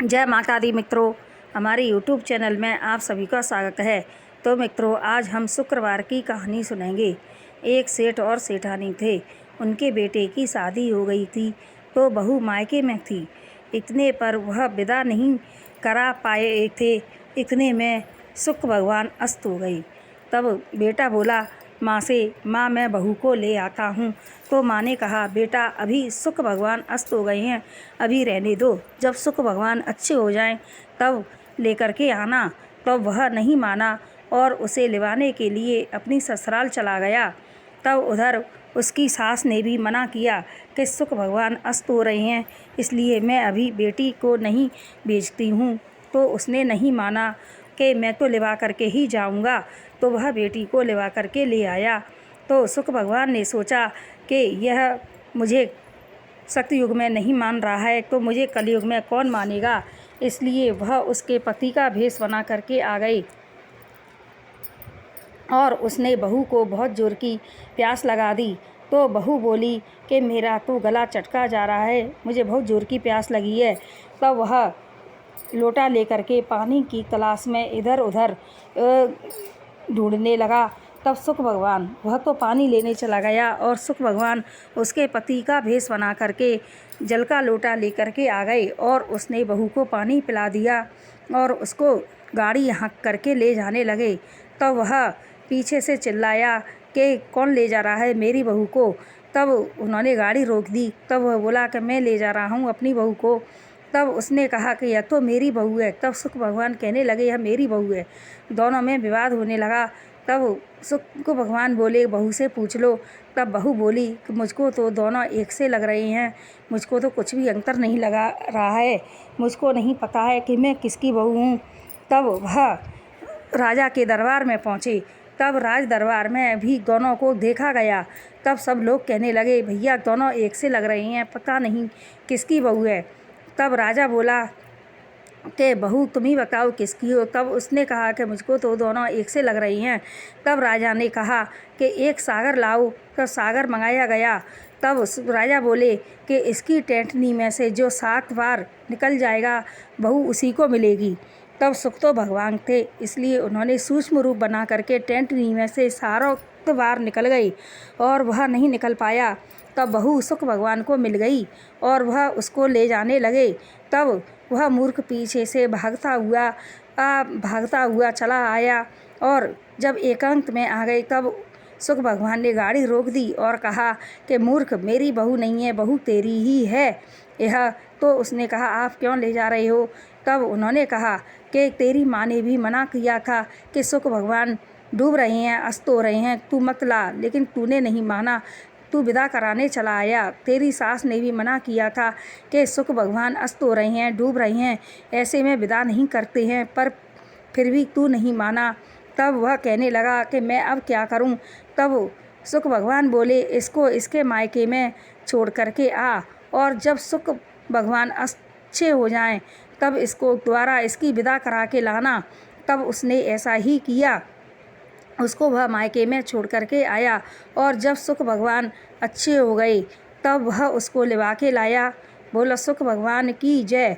जय माता दी मित्रों, हमारे YouTube चैनल में आप सभी का स्वागत है। तो मित्रों, आज हम शुक्रवार की कहानी सुनेंगे। एक सेठ और सेठानी थे। उनके बेटे की शादी हो गई थी तो बहू मायके में थी। इतने पर वह विदा नहीं करा पाए थे। इतने में शुक्र भगवान अस्त हो गई। तब बेटा बोला माँ से, माँ मैं बहू को ले आता हूँ। तो माँ ने कहा, बेटा अभी शुक्र भगवान अस्त हो गए हैं, अभी रहने दो, जब शुक्र भगवान अच्छे हो जाएं तब लेकर के आना। तब वह नहीं माना और उसे लिवाने के लिए अपनी ससुराल चला गया। तब उधर उसकी सास ने भी मना किया कि शुक्र भगवान अस्त हो रहे हैं, इसलिए मैं अभी बेटी को नहीं भेजती हूँ। तो उसने नहीं माना कि मैं तो लिवा करके ही जाऊँगा। तो वह बेटी को लिवा करके ले आया। तो शुक्र भगवान ने सोचा कि यह मुझे सतयुग में नहीं मान रहा है तो मुझे कलयुग में कौन मानेगा, इसलिए वह उसके पति का भेष बना करके आ गई। और उसने बहू को बहुत जोर की प्यास लगा दी। तो बहू बोली कि मेरा तो गला चटका जा रहा है, मुझे बहुत जोर की प्यास लगी है। तब वह लोटा लेकर के पानी की तलाश में इधर उधर ढूंढने लगा। तब शुक्र भगवान, वह तो पानी लेने चला गया और शुक्र भगवान उसके पति का भेष बना करके जल का लोटा लेकर के आ गए और उसने बहू को पानी पिला दिया और उसको गाड़ी हाँक करके ले जाने लगे। तब वह पीछे से चिल्लाया कि कौन ले जा रहा है मेरी बहू को। तब उन्होंने गाड़ी रोक दी। तब वह बोला कि मैं ले जा रहा हूँ अपनी बहू को। तब उसने कहा कि यह तो मेरी बहू है। तब शुक्र भगवान कहने लगे यह मेरी बहू है। दोनों में विवाद होने लगा। तब शुक्र भगवान बोले बहू से पूछ लो। तब बहू बोली कि मुझको तो दोनों एक से लग रहे हैं, मुझको तो कुछ भी अंतर नहीं लगा रहा है, मुझको नहीं पता है कि मैं किसकी बहू हूँ। तब वह राजा के दरबार में पहुँचे। तब राज दरबार में भी दोनों को देखा गया। तब सब लोग कहने लगे भैया दोनों एक से लग रहे हैं, पता नहीं किसकी बहू है। तब राजा बोला कि बहू तुम ही बताओ किसकी हो। तब उसने कहा कि मुझको तो दोनों एक से लग रही हैं। तब राजा ने कहा कि एक सागर लाओ। तब सागर मंगाया गया। तब राजा बोले कि इसकी टेंटनी में से जो 7 बार निकल जाएगा बहू उसी को मिलेगी। तब सुख तो भगवान थे, इसलिए उन्होंने सूक्ष्म रूप बना करके टेंटनी में से 7 बार निकल गई और वह नहीं निकल पाया। तब बहू सुख भगवान को मिल गई और वह उसको ले जाने लगे। तब वह मूर्ख पीछे से भागता हुआ चला आया और जब एकांत में आ गई तब सुख भगवान ने गाड़ी रोक दी और कहा कि मूर्ख, मेरी बहू नहीं है, बहू तेरी ही है यह। तो उसने कहा आप क्यों ले जा रहे हो। तब उन्होंने कहा कि तेरी माँ ने भी मना किया था कि सुख भगवान डूब रहे हैं, अस्त हो रहे हैं, तू मत ला, लेकिन तूने नहीं माना, तू विदा कराने चला आया। तेरी सास ने भी मना किया था कि सुख भगवान अस्त हो रहे हैं, डूब रहे हैं, ऐसे में विदा नहीं करते हैं, पर फिर भी तू नहीं माना। तब वह कहने लगा कि मैं अब क्या करूं। तब सुख भगवान बोले इसको इसके मायके में छोड़ करके आ और जब सुख भगवान अच्छे हो जाएं तब इसको दोबारा इसकी विदा करा के लाना। तब उसने ऐसा ही किया, उसको वह मायके में छोड़ करके आया और जब सुख भगवान अच्छे हो गए तब वह उसको लिवा के लाया। बोला सुख भगवान की जय।